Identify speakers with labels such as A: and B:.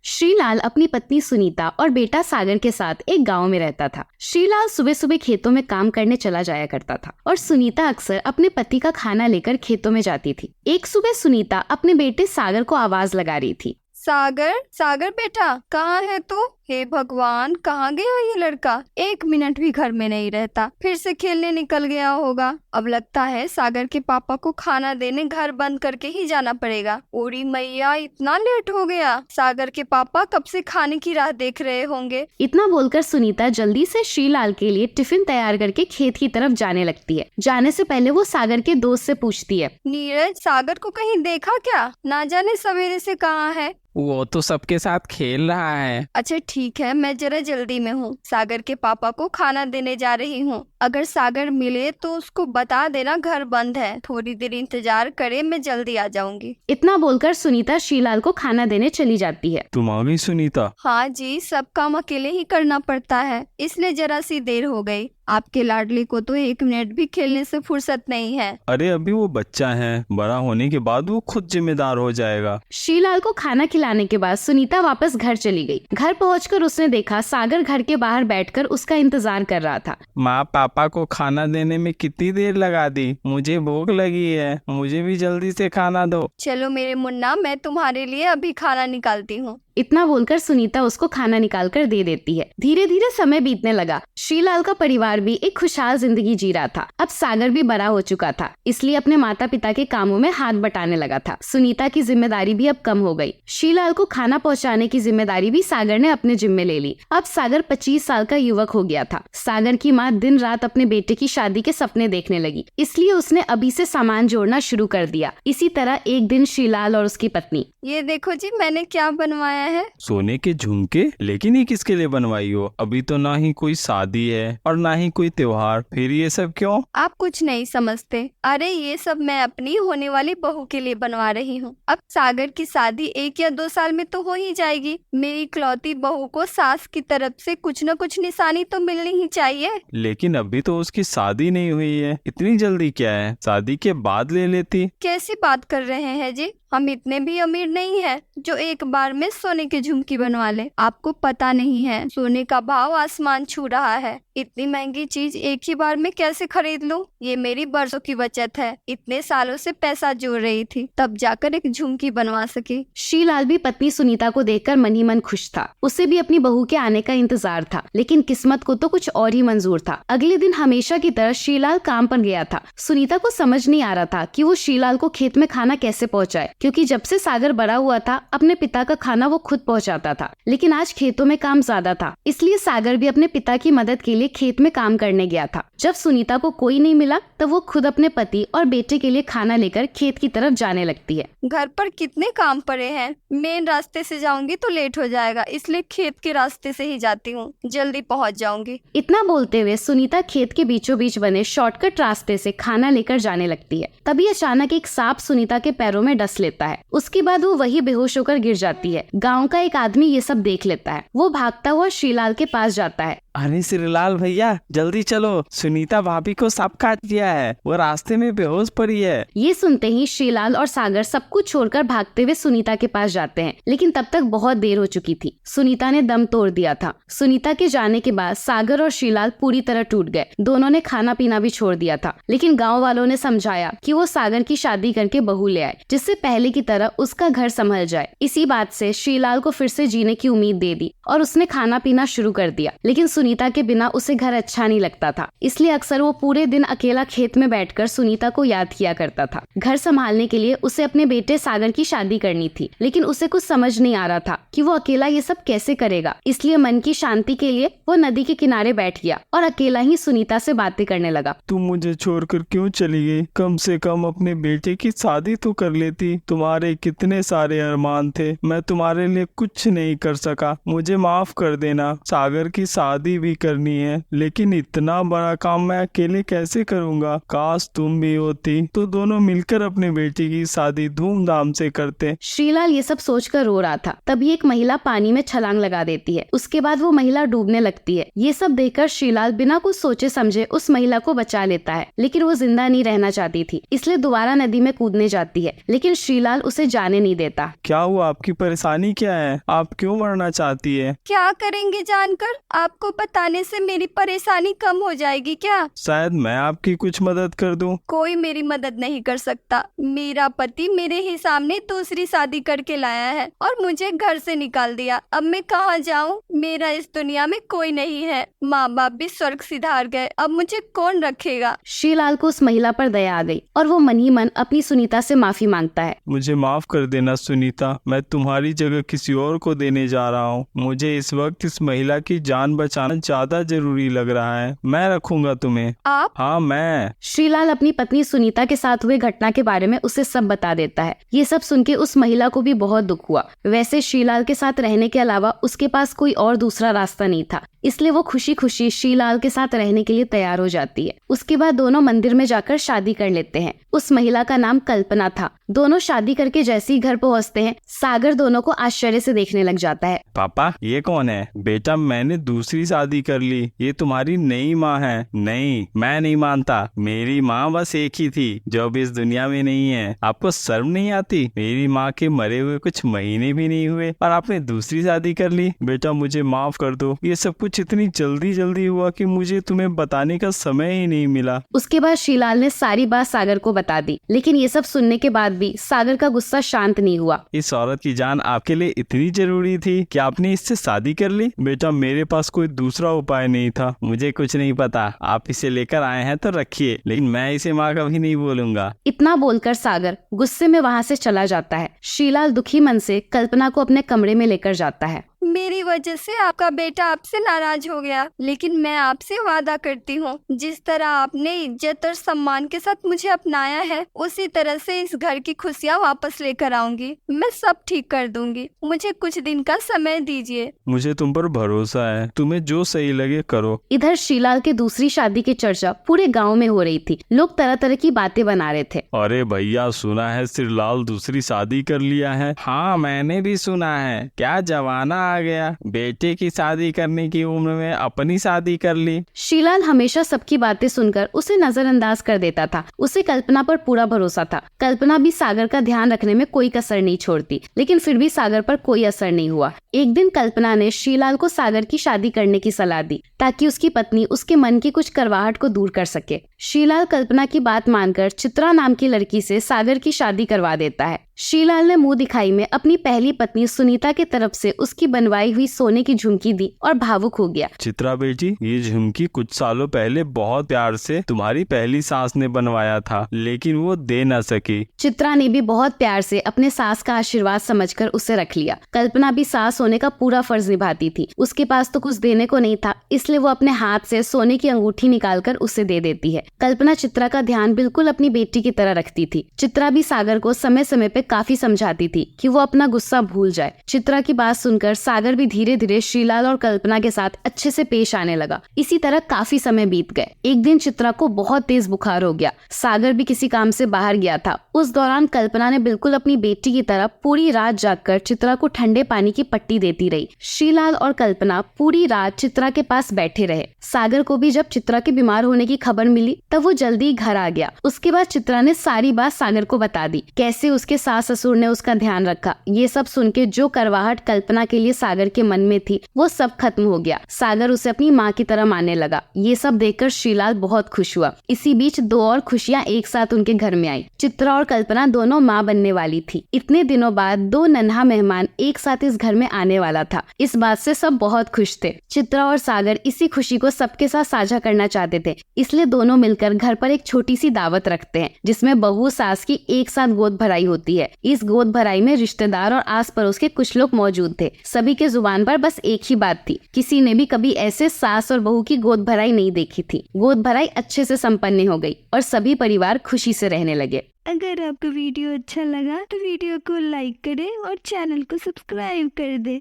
A: श्रीलाल अपनी पत्नी सुनीता और बेटा सागर के साथ एक गांव में रहता था। श्रीलाल सुबह सुबह खेतों में काम करने चला जाया करता था और सुनीता अक्सर अपने पति का खाना लेकर खेतों में जाती थी। एक सुबह सुनीता अपने बेटे सागर को आवाज लगा रही थी।
B: सागर, सागर बेटा, कहाँ है तू? हे भगवान, कहाँ गया ये लड़का? 1 मिनट भी घर में नहीं रहता, फिर से खेलने निकल गया होगा। अब लगता है सागर के पापा को खाना देने घर बंद करके ही जाना पड़ेगा। ओरी मैया, इतना लेट हो गया। सागर के पापा कब से खाने की राह देख रहे होंगे।
A: इतना बोलकर सुनीता जल्दी से श्रीलाल के लिए टिफिन तैयार करके खेत की तरफ जाने लगती है। जाने से पहले वो सागर के दोस्त से पूछती है,
B: नीरज, सागर को कहीं देखा क्या? ना जाने सवेरे से कहाँ है।
C: वो तो सबके साथ खेल रहा है।
B: अच्छा ठीक है, मैं जरा जल्दी में हूँ। सागर के पापा को खाना देने जा रही हूँ। अगर सागर मिले तो उसको बता देना घर बंद है। थोड़ी देर इंतजार करे, मैं जल्दी आ जाऊंगी।
A: इतना बोलकर सुनीता श्रीलाल को खाना देने चली जाती है।
D: तुम आ गई सुनीता?
B: हाँ जी, सब काम अकेले ही करना पड़ता है, इसलिए जरा सी देर हो गई। आपके लाडली को तो 1 मिनट भी खेलने से फुर्सत नहीं है।
D: अरे अभी वो बच्चा है, बड़ा होने के बाद वो खुद जिम्मेदार हो जाएगा।
A: श्रीलाल को खाना खिलाने के बाद सुनीता वापस घर चली गई। घर पहुंचकर उसने देखा सागर घर के बाहर बैठकर उसका इंतजार कर रहा था।
C: माँ पापा को खाना देने में कितनी देर लगा दी? मुझे भूख लगी है, मुझे भी जल्दी से खाना दो।
B: चलो मेरे मुन्ना, मैं तुम्हारे लिए अभी खाना निकालती हूँ।
A: इतना बोलकर सुनीता उसको खाना निकाल कर दे देती है। धीरे धीरे समय बीतने लगा। श्रीलाल का परिवार भी एक खुशहाल जिंदगी जी रहा था। अब सागर भी बड़ा हो चुका था, इसलिए अपने माता पिता के कामों में हाथ बटाने लगा था। सुनीता की जिम्मेदारी भी अब कम हो गई। श्रीलाल को खाना पहुंचाने की जिम्मेदारी भी सागर ने अपने जिम्मे ले ली। अब सागर 25 साल का युवक हो गया था। सागर की माँ दिन रात अपने बेटे की शादी के सपने देखने लगी, इसलिए उसने अभी से सामान जोड़ना शुरू कर दिया। इसी तरह एक दिन श्रीलाल और उसकी पत्नी,
B: ये देखो जी, मैंने क्या बनवाया है।
D: सोने के झुमके? लेकिन ये किसके लिए बनवाई हो? अभी तो ना ही कोई शादी है और ना ही कोई त्योहार, फिर ये सब क्यों?
B: आप कुछ नहीं समझते। अरे ये सब मैं अपनी होने वाली बहू के लिए बनवा रही हूँ। अब सागर की शादी 1 या 2 साल में तो हो ही जाएगी। मेरी इकलौती बहू को सास की तरफ से कुछ न कुछ निशानी तो मिलनी ही चाहिए।
D: लेकिन अभी तो उसकी शादी नहीं हुई है, इतनी जल्दी क्या है? शादी के बाद ले लेती।
B: कैसी बात कर रहे हैं जी? हम इतने भी अमीर नहीं हैं जो एक बार में सोने की झुमकी बनवा ले। आपको पता नहीं है, सोने का भाव आसमान छू रहा है। इतनी महंगी चीज एक ही बार में कैसे खरीद लूं? ये मेरी बरसों की बचत है। इतने सालों से पैसा जोड़ रही थी, तब जाकर एक झुमकी बनवा सकी।
A: श्रीलाल भी पत्नी सुनीता को देखकर मन ही मन खुश था। उसे भी अपनी बहू के आने का इंतजार था, लेकिन किस्मत को तो कुछ और ही मंजूर था। अगले दिन हमेशा की तरह श्रीलाल काम पर गया था। सुनीता को समझ नहीं आ रहा था कि वो श्रीलाल को खेत में खाना कैसे पहुंचाए, क्योंकि जब से सागर बड़ा हुआ था अपने पिता का खाना वो खुद पहुंचाता था। लेकिन आज खेतों में काम ज्यादा था, इसलिए सागर भी अपने पिता की मदद के लिए खेत में काम करने गया था। जब सुनीता को कोई नहीं मिला तब वो खुद अपने पति और बेटे के लिए खाना लेकर खेत की तरफ जाने लगती है।
B: घर पर कितने काम पड़े हैं। मेन रास्ते से जाऊंगी तो लेट हो जाएगा, इसलिए खेत के रास्ते से ही जाती हूँ, जल्दी पहुँच जाऊंगी।
A: इतना बोलते हुए सुनीता खेत के बीचों बीच बने शॉर्टकट रास्ते से खाना लेकर जाने लगती है। तभी अचानक एक सांप सुनीता के पैरों में डस लेता है। उसके बाद वो वही बेहोश होकर गिर जाती है। गाँव का एक आदमी ये सब देख लेता है। वो भागता हुआ श्रीलाल के पास जाता है।
C: अरे श्रीलाल भैया, जल्दी चलो, सुनीता भाभी को सांप काट लिया है, वो रास्ते में बेहोश पड़ी है।
A: ये सुनते ही श्रीलाल और सागर सब कुछ छोड़कर भागते हुए सुनीता के पास जाते हैं, लेकिन तब तक बहुत देर हो चुकी थी। सुनीता ने दम तोड़ दिया था। सुनीता के जाने के बाद सागर और श्रीलाल पूरी तरह टूट गए। दोनों ने खाना पीना भी छोड़ दिया था, लेकिन गाँव वालों ने समझाया कि वो सागर की शादी करके बहू ले आए, जिससे पहले की तरह उसका घर संभल जाए। इसी बात से श्रीलाल को फिर से जीने की उम्मीद दे दी और उसने खाना पीना शुरू कर दिया। लेकिन सुनीता के बिना उसे घर अच्छा नहीं लगता था, इसलिए अक्सर वो पूरे दिन अकेला खेत में बैठकर सुनीता को याद किया करता था। घर संभालने के लिए उसे अपने बेटे सागर की शादी करनी थी, लेकिन उसे कुछ समझ नहीं आ रहा था कि वो अकेला ये सब कैसे करेगा। इसलिए मन की शांति के लिए वो नदी के किनारे बैठ गया और अकेला ही सुनीता से बातें करने लगा।
D: तुम मुझे छोड़कर क्यों चली गई? कम से कम अपने बेटे की शादी तो कर लेती। तुम्हारे कितने सारे अरमान थे, मैं तुम्हारे लिए कुछ नहीं कर सका। मुझे माफ कर देना। सागर की शादी शादी भी करनी है, लेकिन इतना बड़ा काम मैं अकेले कैसे करूँगा। काश तुम भी होती तो दोनों मिलकर अपने बेटी की शादी धूमधाम से करते।
A: श्रीलाल ये सब सोचकर रो रहा था। तभी एक महिला पानी में छलांग लगा देती है। उसके बाद वो महिला डूबने लगती है। ये सब देखकर श्रीलाल बिना कुछ सोचे समझे उस महिला को बचा लेता है, लेकिन वो जिंदा नहीं रहना चाहती थी, इसलिए दोबारा नदी में कूदने जाती है, लेकिन श्रीलाल उसे जाने नहीं देता।
D: क्या हुआ, आपकी परेशानी क्या है, आप क्यों मरना चाहती है?
B: क्या करेंगे जानकर? आपको बताने से मेरी परेशानी कम हो जाएगी क्या?
D: शायद मैं आपकी कुछ मदद कर दूं।
B: कोई मेरी मदद नहीं कर सकता। मेरा पति मेरे ही सामने दूसरी शादी करके लाया है और मुझे घर से निकाल दिया। अब मैं कहाँ जाऊँ? मेरा इस दुनिया में कोई नहीं है। माँ बाप भी स्वर्ग सिधार गए, अब मुझे कौन रखेगा?
A: श्रीलाल को उस महिला पर दया आ गई और वो मन ही मन अपनी सुनीता से माफी मांगता है।
D: मुझे माफ कर देना सुनीता, मैं तुम्हारी जगह किसी और को देने जा रहा हूँ। मुझे इस वक्त इस महिला की जान बचाना ज्यादा जरूरी लग रहा है। मैं रखूंगा तुम्हें।
B: आप?
D: हाँ मैं।
A: श्रीलाल अपनी पत्नी सुनीता के साथ हुए घटना के बारे में उसे सब बता देता है। ये सब सुन के उस महिला को भी बहुत दुख हुआ। वैसे श्रीलाल के साथ रहने के अलावा उसके पास कोई और दूसरा रास्ता नहीं था, इसलिए वो खुशी खुशी श्रीलाल के साथ रहने के लिए तैयार हो जाती है। उसके बाद दोनों मंदिर में जाकर शादी कर लेते हैं। उस महिला का नाम कल्पना था। दोनों शादी करके जैसे ही घर पहुंचते हैं, सागर दोनों को आश्चर्य से देखने लग जाता है।
D: पापा ये कौन है? बेटा मैंने दूसरी शादी कर ली, ये तुम्हारी नई माँ है। नहीं, मैं नहीं मानता। मेरी माँ बस एक ही थी जो अब इस दुनिया में नहीं है। आपको शर्म नहीं आती? मेरी माँ के मरे हुए कुछ महीने भी नहीं हुए और आपने दूसरी शादी कर ली। बेटा मुझे माफ कर दो, ये सब कुछ इतनी जल्दी जल्दी हुआ कि मुझे तुम्हें बताने का समय ही नहीं मिला।
A: उसके बाद श्रीलाल ने सारी बात सागर को बता दी, लेकिन ये सब सुनने के बाद भी सागर का गुस्सा शांत नहीं हुआ।
D: इस औरत की जान आपके लिए इतनी जरूरी थी कि आपने इससे शादी कर ली? बेटा मेरे पास कोई दूसरा उपाय नहीं था। मुझे कुछ नहीं पता, आप इसे लेकर आए हैं तो रखिए, लेकिन मैं इसे माँ कभी नहीं बोलूंगा।
A: इतना बोलकर सागर गुस्से में वहाँ से चला जाता है। श्रीलाल दुखी मन से कल्पना को अपने कमरे में लेकर जाता है।
B: मेरी वजह से आपका बेटा आपसे नाराज हो गया, लेकिन मैं आपसे वादा करती हूँ, जिस तरह आपने इज्जत और सम्मान के साथ मुझे अपनाया है, उसी तरह से इस घर की खुशियाँ वापस लेकर आऊंगी। मैं सब ठीक कर दूंगी। मुझे कुछ दिन का समय दीजिए।
D: मुझे तुम पर भरोसा है, तुम्हें जो सही लगे करो।
A: इधर श्रीलाल के दूसरी शादी की चर्चा पूरे गांव में हो रही थी। लोग तरह तरह की बातें बना रहे थे।
D: अरे भैया सुना है श्रीलाल दूसरी शादी कर लिया है।
C: हाँ मैंने भी सुना है। क्या जमाना आ गया, बेटे की शादी करने की उम्र में अपनी शादी कर ली।
A: श्रीलाल हमेशा सबकी बातें सुनकर उसे नजरअंदाज कर देता था। उसे कल्पना पर पूरा भरोसा था। कल्पना भी सागर का ध्यान रखने में कोई कसर नहीं छोड़ती, लेकिन फिर भी सागर पर कोई असर नहीं हुआ। एक दिन कल्पना ने श्रीलाल को सागर की शादी करने की सलाह दी, ताकि उसकी पत्नी उसके मन की कुछ करवाहट को दूर कर सके। श्रीलाल कल्पना की बात मानकर चित्रा नाम की लड़की से सागर की शादी करवा देता है। श्रीलाल ने मुंह दिखाई में अपनी पहली पत्नी सुनीता की तरफ से उसकी बनवाई हुई सोने की झुमकी दी और भावुक हो गया।
D: चित्रा बेटी, ये झुमकी कुछ सालों पहले बहुत प्यार से तुम्हारी पहली सास ने बनवाया था, लेकिन वो दे न सकी।
A: चित्रा ने भी बहुत प्यार से अपने सास का आशीर्वाद समझकर उसे रख लिया। कल्पना भी सास होने का पूरा फर्ज निभाती थी। उसके पास तो कुछ देने को नहीं था, इसलिए वो अपने हाथ से सोने की अंगूठी निकालकर उसे दे देती है। कल्पना चित्रा का ध्यान बिल्कुल अपनी बेटी की तरह रखती थी। चित्रा भी सागर को समय समय पे काफी समझाती थी कि वो अपना गुस्सा भूल जाए। चित्रा की बात सुनकर सागर भी धीरे धीरे श्रीलाल और कल्पना के साथ अच्छे से पेश आने लगा। इसी तरह काफी समय बीत गए। एक दिन चित्रा को बहुत तेज बुखार हो गया। सागर भी किसी काम से बाहर गया था। उस दौरान कल्पना ने बिल्कुल अपनी बेटी की तरह पूरी रात जागकर चित्रा को ठंडे पानी की पट्टी देती रही। श्रीलाल और कल्पना पूरी रात चित्रा के पास बैठे रहे। सागर को भी जब चित्रा के बीमार होने की खबर मिली तब वो जल्दी घर आ गया। उसके बाद चित्रा ने सारी बात सागर को बता दी, कैसे उसके सास ससुर ने उसका ध्यान रखा। ये सब सुन के जो करवाहट कल्पना के लिए सागर के मन में थी वो सब खत्म हो गया। सागर उसे अपनी माँ की तरह मानने लगा। ये सब देखकर श्रीलाल बहुत खुश हुआ। इसी बीच दो और खुशियाँ एक साथ उनके घर में आई। चित्रा और कल्पना दोनों माँ बनने वाली थी। इतने दिनों बाद दो नन्हा मेहमान एक साथ इस घर में आने वाला था। इस बात से सब बहुत खुश थे। चित्रा और सागर इसी खुशी को सबके साथ साझा करना चाहते थे, इसलिए दोनों मिलकर घर पर एक छोटी सी दावत रखते हैं, जिसमें बहू सास की एक साथ गोद भराई होती है। इस गोद भराई में रिश्तेदार और आस पड़ोस के कुछ लोग मौजूद थे। सभी के जुबान पर बस एक ही बात थी, किसी ने भी कभी ऐसे सास और बहू की गोद भराई नहीं देखी थी। गोद भराई अच्छे से संपन्न हो गई और सभी परिवार खुशी से रहने लगे।
E: अगर आपको वीडियो अच्छा लगा तो वीडियो को लाइक करें और चैनल को सब्सक्राइब कर दें।